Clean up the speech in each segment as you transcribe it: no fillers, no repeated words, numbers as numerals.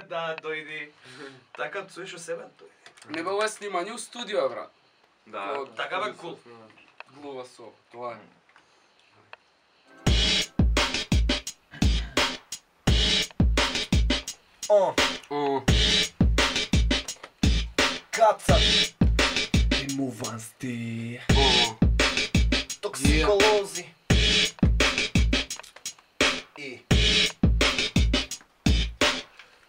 Da, дојди. Така чуеш у себе, дојди. Не бе, ова е снимање у студио, брат. Да, така бе кул. Глува со, тоа е. Кацат. Римувансти. Токсиколози. И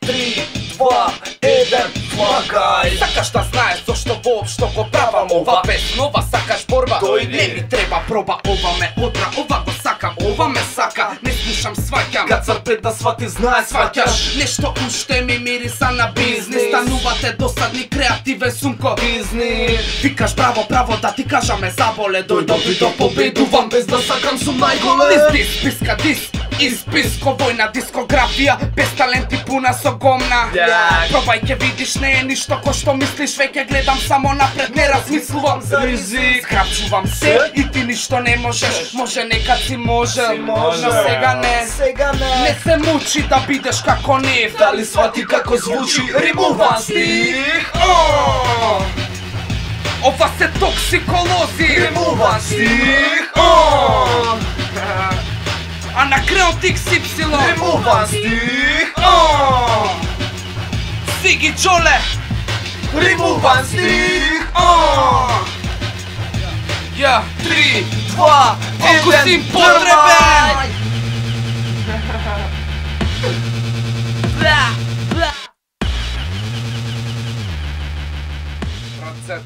3, 2, 1, флагај. Сакаш да знаеш зошто воопшто го правам ова песнова, сакаш борба? Дојди. Не ми треба проба, ова ме одра, ова го сакам, ова ме сака, не слушам, сваќам. Кацат пред да свати, знае, сваќаш. Нешто уште ми мириса на бизнес, станувате досадни, креативен сумко. Бизнес. Викаш браво, браво, да ти кажа ме заболе, дојдов да победувам без да сакам сум најголем. Дис, писка дис, исписко војна дискографија, без таленти пуна со гомна. Пробај ќе видиш, не е ништо ко што мислиш, веќе гледам само напред, не размислувам за ризик. Скрапчувам се и ти ништо не можеш, може некад си можел, но сега не. Сега не. Не се мучи да бидеш како нив. Дали свати како звучи римуван стих? Ова се токсиколози. Римуван стих? А на крајот XY. Римуван стих? Сиги Джоле. Римуван стих? Ја 3, 2, Колку си 1, им потребен. Брат,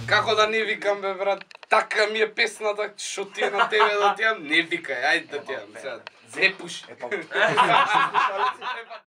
како да не викам бе брат, така ми е песната, шо ти е на тебе да ти јам, не викај, ајде да ти јам, не пуши.